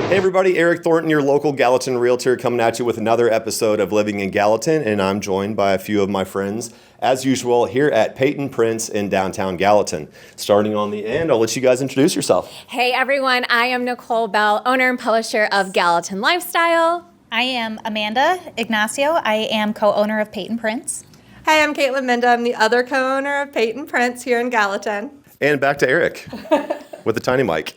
Hey everybody, Erik Thornton, your local Gallatin realtor, coming at you with another episode of Living in Gallatin, and I'm joined by a few of my friends, as usual, here at Payton Prints in downtown Gallatin. Starting on the end, I'll let you guys introduce yourself. Hey everyone, I am Nicole Bell, owner and publisher of Gallatin Lifestyle. I am Amanda Ignacio. I am co-owner of Payton Prints. Hey, I'm Caitlin Minda. I'm the other co-owner of Payton Prints here in Gallatin. And back to Erik with the tiny mic.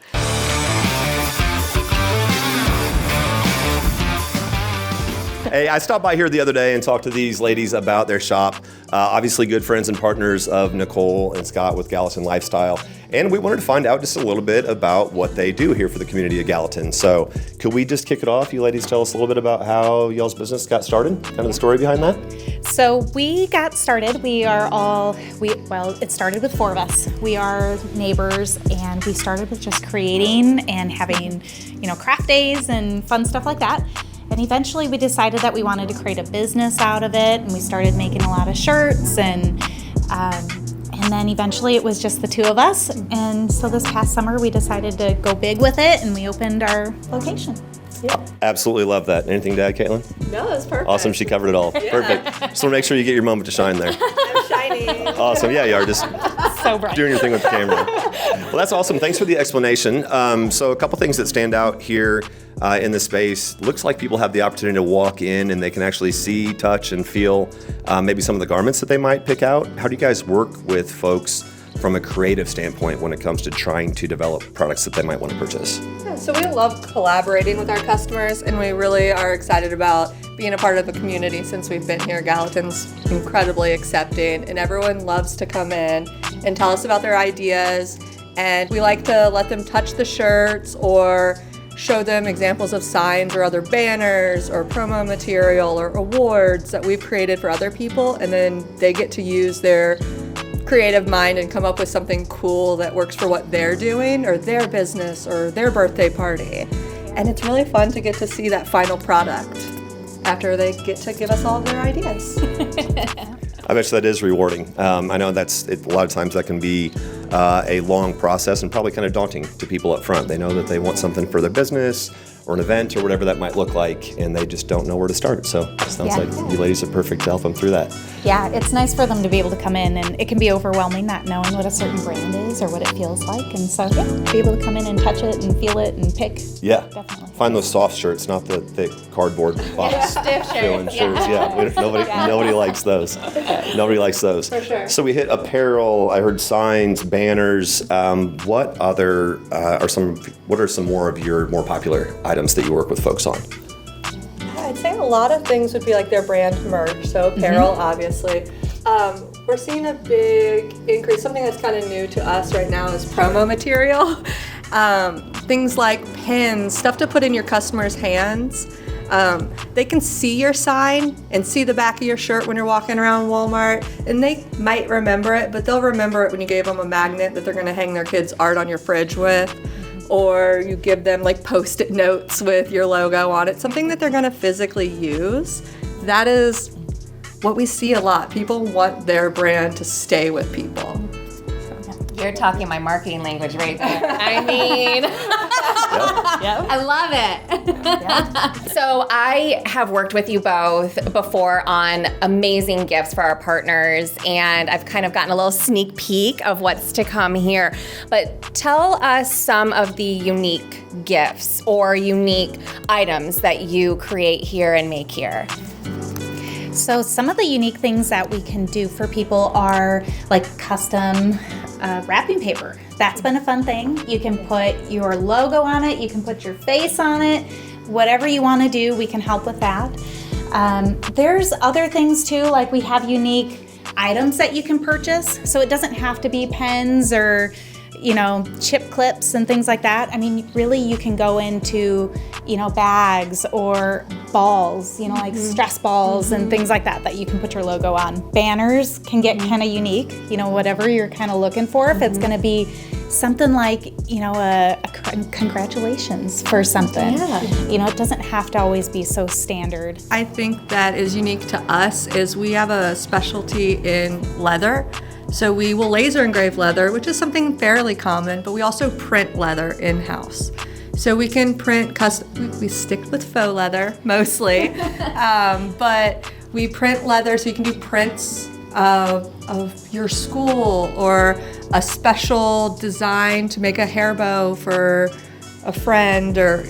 Hey, I stopped by here the other day and talked to these ladies about their shop. Obviously good friends and partners of Nicole and Scott with Gallatin Lifestyle. And we wanted to find out just a little bit about what they do here for the community of Gallatin. So could we just kick it off? You ladies tell us a little bit about how y'all's business got started, kind of the story behind that? So we got started. It started with four of us. We are neighbors, and we started with just creating and having, craft days and fun stuff like that. And eventually we decided that we wanted to create a business out of it, and we started making a lot of shirts, and then eventually it was just the two of us. And so this past summer we decided to go big with it, and we opened our location. Yeah. Absolutely love that. Anything to add, Caitlin? No, it's perfect. Awesome, she covered it all. Yeah. Perfect. Just want to make sure you get your moment to shine there. I'm shiny. Awesome, yeah, you are just So bright. doing your thing with the camera. Well, that's awesome. Thanks for the explanation. So a couple things that stand out here in the space. Looks like people have the opportunity to walk in and they can actually see, touch, and feel maybe some of the garments that they might pick out. How do you guys work with folks from a creative standpoint when it comes to trying to develop products that they might want to purchase? Yeah, so we love collaborating with our customers, and we really are excited about being a part of the community since we've been here. Gallatin's incredibly accepting, and everyone loves to come in and tell us about their ideas. And we like to let them touch the shirts or show them examples of signs or other banners or promo material or awards that we've created for other people, and then they get to use their creative mind and come up with something cool that works for what they're doing or their business or their birthday party. And it's really fun to get to see that final product after they get to give us all of their ideas. I bet you that is rewarding. I know a lot of times that can be a long process and probably kind of daunting to people up front. They know that they want something for their business or an event or whatever that might look like, and they just don't know where to start. So it sounds like you ladies are perfect to help them through that. Yeah, it's nice for them to be able to come in, and it can be overwhelming not knowing what a certain brand is or what it feels like. And so, be able to come in and touch it and feel it and pick. Yeah, definitely. Find those soft shirts, not the thick cardboard box feeling shirts. Nobody likes those. Nobody likes those. For sure. So we hit apparel. I heard signs, banners. What are some more of your more popular items that you work with folks on? I'd say a lot of things would be like their brand merch, so apparel, obviously. We're seeing a big increase. Something that's kind of new to us right now is promo material. Things like pins, stuff to put in your customers' hands. They can see your sign and see the back of your shirt when you're walking around Walmart, and they might remember it, but they'll remember it when you gave them a magnet that they're going to hang their kids' art on your fridge with. Or you give them like Post-it notes with your logo on it, something that they're gonna physically use. That is what we see a lot. People want their brand to stay with people. You're talking my marketing language right there. I mean, I love it. So I have worked with you both before on amazing gifts for our partners, and I've kind of gotten a little sneak peek of what's to come here. But tell us some of the unique gifts or unique items that you create here and make here. So some of the unique things that we can do for people are like custom wrapping paper. That's been a fun thing. You can put your logo on it, you can put your face on it, whatever you want to do, we can help with that. There's other things too, like we have unique items that you can purchase. So it doesn't have to be pens or chip clips and things like that. I mean, really you can go into, bags or balls, like stress balls and things like that you can put your logo on. Banners can get kind of unique, whatever you're kind of looking for. If it's going to be something like, a congratulations for something. Yeah. It doesn't have to always be so standard. I think that is unique to us is we have a specialty in leather. So we will laser engrave leather, which is something fairly common, but we also print leather in-house. So we can print custom, we stick with faux leather mostly, but we print leather so you can do prints of your school or a special design to make a hair bow for a friend or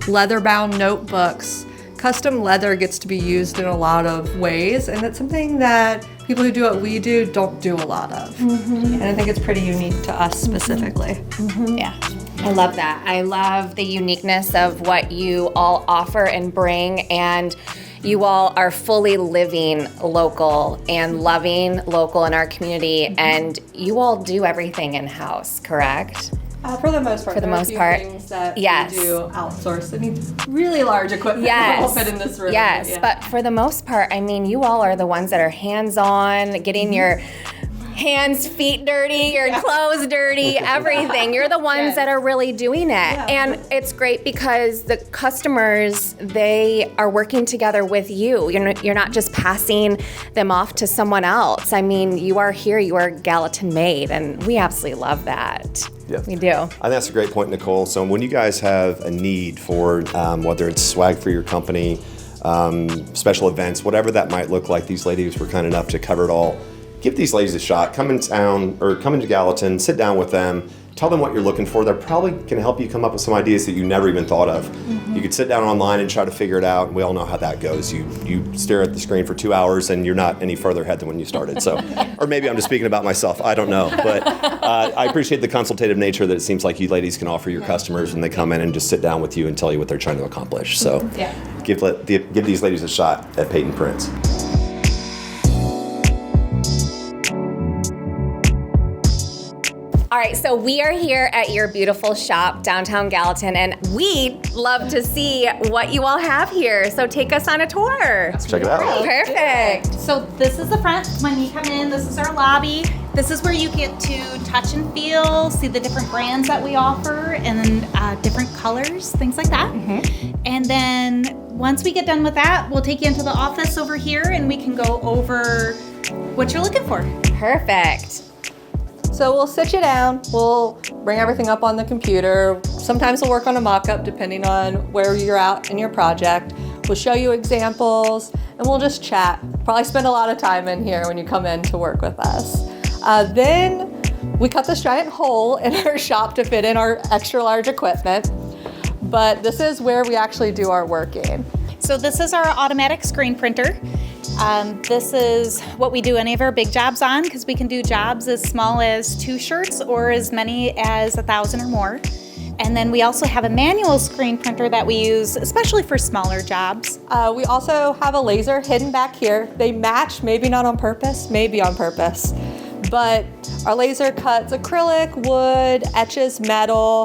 leather-bound notebooks. Custom leather gets to be used in a lot of ways, and it's something that people who do what we do don't do a lot of. And I think it's pretty unique to us specifically. Yeah. I love that. I love the uniqueness of what you all offer and bring, and you all are fully living local and loving local in our community, and you all do everything in-house, correct? For the most part. For the most part. Things that Yes. we do outsource. I mean, really large equipment that will fit in this room. Yes, Yeah. but for the most part, I mean, you all are the ones that are hands-on, getting your hands, feet dirty, your clothes dirty, everything. You're the ones that are really doing it. And it's great because the customers, they are working together with you. You're not just passing them off to someone else. I mean, you are here, you are Gallatin made, and we absolutely love that. Yeah. We do. I think that's a great point, Nicole. So when you guys have a need for whether it's swag for your company, special events, whatever that might look like, these ladies were kind enough to cover it all. Give these ladies a shot. Come in town or come into Gallatin, sit down with them, tell them what you're looking for. They're probably going to help you come up with some ideas that you never even thought of. You could sit down online and try to figure it out. We all know how that goes. You stare at the screen for 2 hours and you're not any further ahead than when you started. So, or maybe I'm just speaking about myself. I don't know. But I appreciate the consultative nature that it seems like you ladies can offer your customers when they come in and just sit down with you and tell you what they're trying to accomplish. So give these ladies a shot at Payton Prints. All right, so we are here at your beautiful shop, downtown Gallatin, and we'd love to see what you all have here. So take us on a tour. Let's check it out. Perfect. So this is the front. When you come in, this is our lobby. This is where you get to touch and feel, see the different brands that we offer, and different colors, things like that. And then once we get done with that, we'll take you into the office over here, and we can go over what you're looking for. Perfect. So we'll sit you down, we'll bring everything up on the computer. Sometimes we'll work on a mock-up depending on where you're at in your project. We'll show you examples and we'll just chat. Probably spend a lot of time in here when you come in to work with us. Then we cut this giant hole in our shop to fit in our extra large equipment. But this is where we actually do our working. So this is our automatic screen printer. This is what we do any of our big jobs on, because we can do jobs as small as 2 shirts or as many as 1,000 or more. And then we also have a manual screen printer that we use especially for smaller jobs. We also have a laser hidden back here. They match, maybe not on purpose, maybe on purpose. But our laser cuts acrylic, wood, etches metal,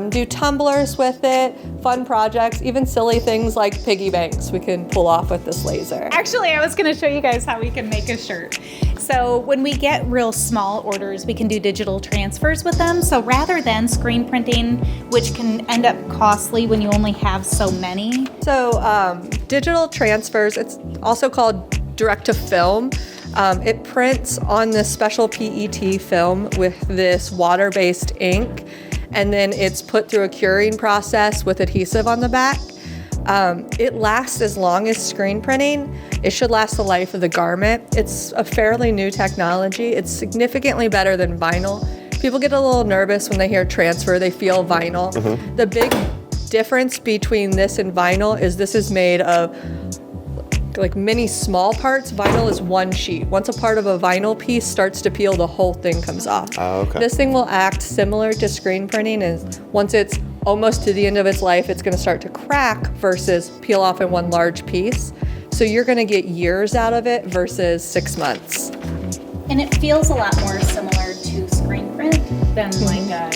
do tumblers with it, fun projects, even silly things like piggy banks we can pull off with this laser. Actually, I was going to show you guys how we can make a shirt. So when we get real small orders, we can do digital transfers with them. So rather than screen printing, which can end up costly when you only have so many. So digital transfers, it's also called direct to film. It prints on this special PET film with this water-based ink, and then it's put through a curing process with adhesive on the back. It lasts as long as screen printing. It should last the life of the garment. It's a fairly new technology. It's significantly better than vinyl. People get a little nervous when they hear transfer. They feel vinyl. The big difference between this and vinyl is this is made of like many small parts. Vinyl is one sheet. Once a part of a vinyl piece starts to peel, the whole thing comes off. This thing will act similar to screen printing, and once it's almost to the end of its life, it's going to start to crack versus peel off in one large piece. So you're going to get years out of it versus 6 months. And it feels a lot more similar to screen print than like a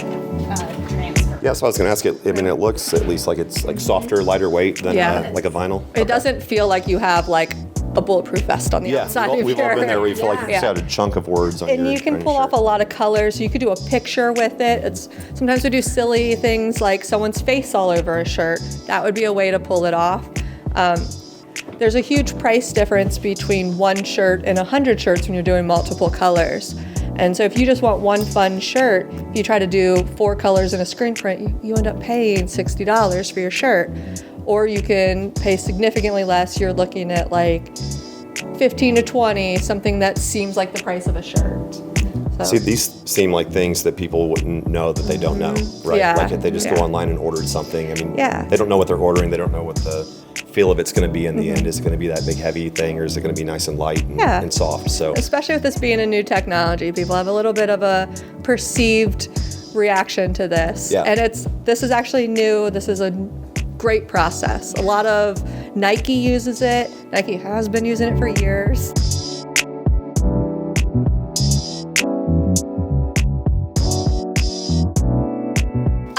transfer. Yeah, so I was going to ask it. I mean, it looks at least like it's like softer, lighter weight than like a vinyl. It doesn't feel like you have like a bulletproof vest on the outside of your we've all been there where you feel like you just had a chunk of words on and your you can pull off a lot of colors. You could do a picture with it. Sometimes we do silly things like someone's face all over a shirt. That would be a way to pull it off. There's a huge price difference between one shirt and 100 shirts when you're doing multiple colors. And so if you just want one fun shirt, if you try to do 4 colors in a screen print, you end up paying $60 for your shirt. Or you can pay significantly less. You're looking at like 15 to 20, something that seems like the price of a shirt. So. See, these seem like things that people wouldn't know that they don't know, right? Yeah. Like if they just go online and ordered something. I mean, Yeah. they don't know what they're ordering. They don't know what the feel of it's going to be in the end. Is it going to be that big heavy thing, or is it going to be nice and light and soft? So, especially with this being a new technology, people have a little bit of a perceived reaction to this. Yeah. And this is actually new. This is a great process. A lot of Nike uses it. Nike has been using it for years.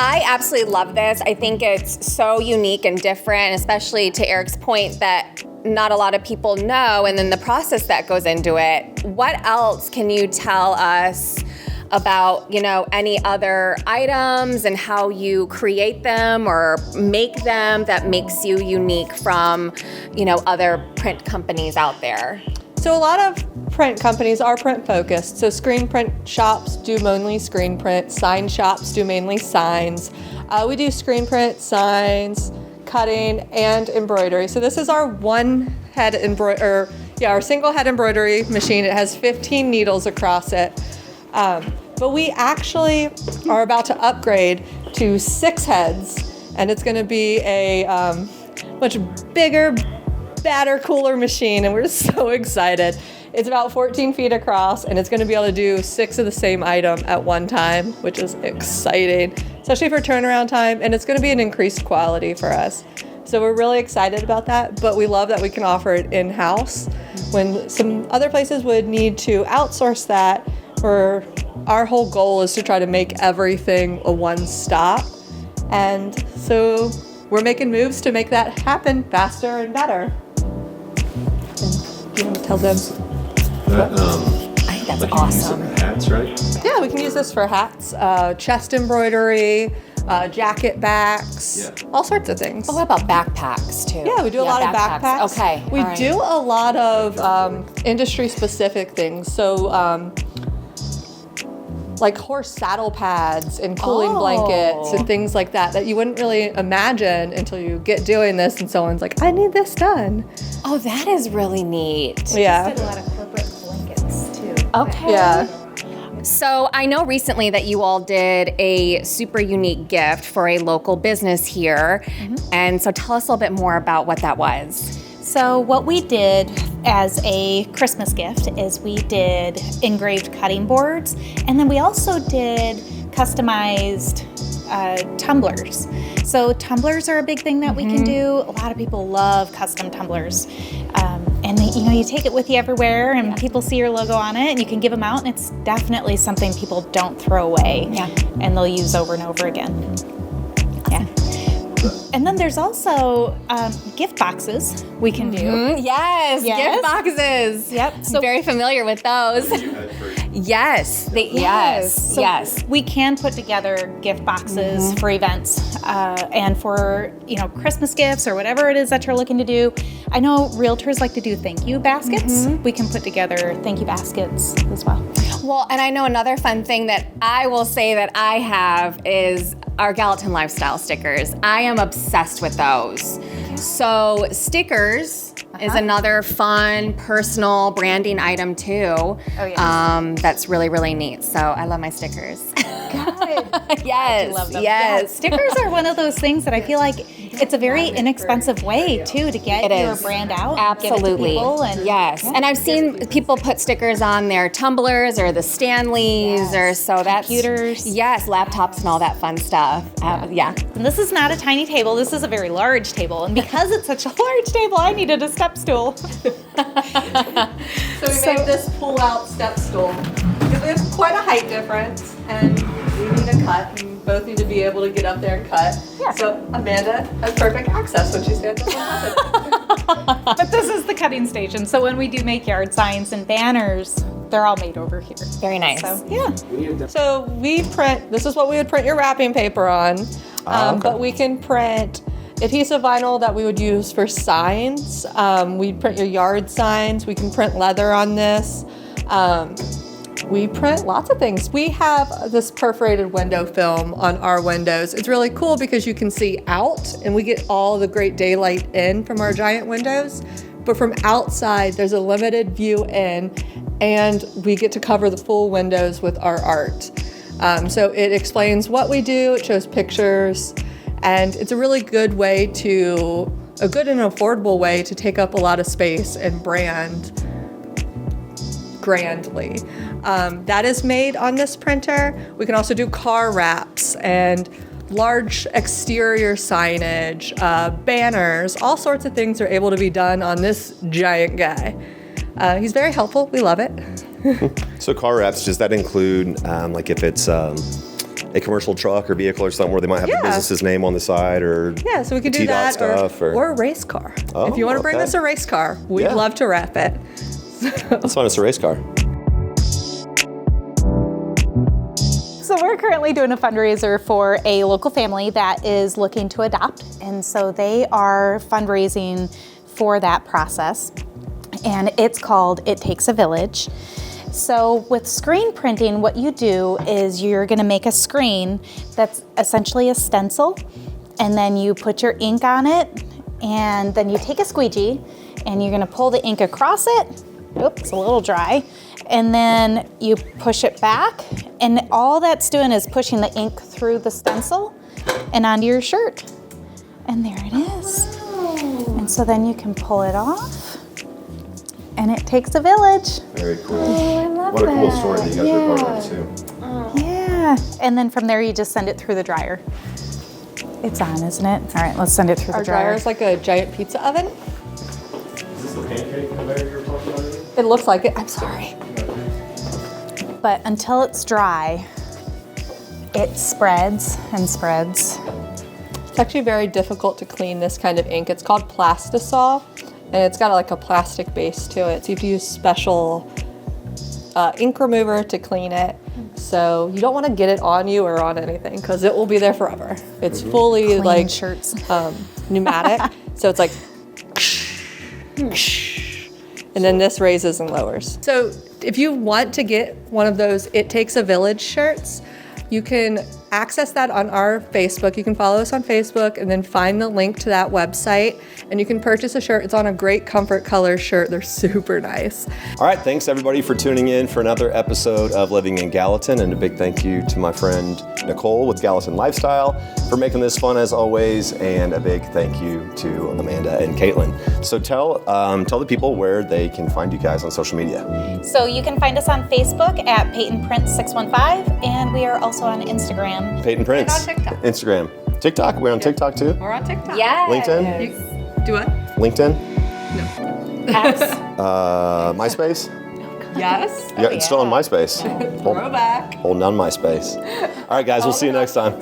I absolutely love this. I think it's so unique and different, especially to Erik's point that not a lot of people know, and then the process that goes into it. What else can you tell us about, any other items and how you create them or make them that makes you unique from, other print companies out there? So a lot of print companies are print focused. So screen print shops do mainly screen print. Sign shops do mainly signs. We do screen print, signs, cutting, and embroidery. So this is our our single head embroidery machine. It has 15 needles across it. But we actually are about to upgrade to 6 heads, and it's going to be a much bigger, badder, cooler machine, and we're so excited. It's about 14 feet across, and it's going to be able to do 6 of the same item at one time, which is exciting, especially for turnaround time, and it's going to be an increased quality for us. So we're really excited about that, but we love that we can offer it in-house when some other places would need to outsource that. Our whole goal is to try to make everything a one-stop, and so we're making moves to make that happen faster and better. You want to tell them? I think that's awesome. Hats, right? Yeah, we can use this for hats, chest embroidery, jacket backs, all sorts of things. Oh, what about backpacks too? Yeah, we do a lot of backpacks. Okay. We do a lot of industry-specific things. So, like horse saddle pads and cooling blankets and things like that you wouldn't really imagine until you get doing this and someone's like, I need this done. Oh, that is really neat. Yeah. We did a lot of corporate blankets too. Okay. Yeah. So I know recently that you all did a super unique gift for a local business here. And so tell us a little bit more about what that was. So what we did as a Christmas gift is we did engraved cutting boards, and then we also did customized tumblers. So tumblers are a big thing that we can do. A lot of people love custom tumblers. And you take it with you everywhere, and people see your logo on it, and you can give them out, and it's definitely something people don't throw away. Yeah. And they'll use over and over again. Yeah. And then there's also gift boxes we can do. Yes, Yes. gift boxes. Yep. So very familiar with those. Yes. Yes. We can put together gift boxes for events and for Christmas gifts or whatever it is that you're looking to do. I know realtors like to do thank you baskets. We can put together thank you baskets as well. Well, and I know another fun thing that I will say that I have is our Gallatin Lifestyle stickers. I am obsessed with those. So stickers is another fun personal branding item too. Oh, yes. That's really, really neat. So I love my stickers. Good. Yes. Love them. Yes. Yeah, stickers are one of those things that I feel like it's a very inexpensive way too to get your brand out. Absolutely. Give it to people and, yes. And I've seen people put stickers on their tumblers or the Stanleys or so that's computers. Yes, laptops and all that fun stuff. Yeah. And this is not a tiny table. This is a very large table. And because it's such a large table, I needed a step stool. So we made this pull-out step stool. Because we have quite a height difference, and we need a cut, and both need to be able to get up there and cut. Yeah. So Amanda has perfect access when she stands up on top of it. But this is the cutting station. So when we do make yard signs and banners, they're all made over here. Very nice. So, yeah. So we print, this is what we would print your wrapping paper on, okay. but we can print adhesive vinyl that we would use for signs. We print your yard signs. We can print leather on this. We print lots of things. We have this perforated window film on our windows. It's really cool because you can see out and we get all the great daylight in from our giant windows. But from outside, there's a limited view in, and we get to cover the full windows with our art. So it explains what we do, it shows pictures, and it's a really good way a good and affordable way to take up a lot of space and brand grandly. That is made on this printer. We can also do car wraps and large exterior signage, banners, all sorts of things are able to be done on this giant guy. He's very helpful. We love it. So car wraps, does that include like if it's a commercial truck or vehicle or something where they might have the business's name on the side, or yeah, so we could do that, stuff, or a race car. Oh, if you want to bring us a race car, we'd love to wrap it. Let's find us a race car. So we're currently doing a fundraiser for a local family that is looking to adopt. And so they are fundraising for that process. And it's called It Takes a Village. So with screen printing, what you do is you're gonna make a screen that's essentially a stencil, and then you put your ink on it, and then you take a squeegee and you're gonna pull the ink across it. Oops, it's a little dry. And then you push it back, and all that's doing is pushing the ink through the stencil and onto your shirt. And there it is. Wow. And so then you can pull it off, and it takes a village. Very cool. Oh, I love What a cool that. story that you guys are part of too. Oh. Yeah. And then from there you just send it through the dryer. It's on, isn't it? All right, let's send it through Our the dryer. dryer is like a giant pizza oven. Is this the pancake conveyor you were talking about? It looks like it. I'm sorry. But until it's dry, it spreads and spreads. It's actually very difficult to clean this kind of ink. It's called Plastisol, and it's got like a plastic base to it. So you have to use special ink remover to clean it. So you don't want to get it on you or on anything because it will be there forever. It's fully Clean like shirts. pneumatic. So it's like, and then this raises and lowers. So if you want to get one of those It Takes a Village shirts, you can access that on our Facebook. You can follow us on Facebook and then find the link to that website, and you can purchase a shirt. It's on a great comfort color shirt. They're super nice. All right, thanks everybody for tuning in for another episode of Living in Gallatin, and a big thank you to my friend Nicole with Gallatin Lifestyle for making this fun as always, and a big thank you to Amanda and Caitlin. So tell the people where they can find you guys on social media. So you can find us on Facebook at Payton Prints 615, and we are also on Instagram. Payton Prints. And on TikTok. Instagram. TikTok? We're on TikTok too? We're on TikTok. Yes. LinkedIn? Do what? LinkedIn? X. MySpace? Yes. Yeah, it's still on MySpace. Throwback. Holding down MySpace. All right, guys, we'll see you next time.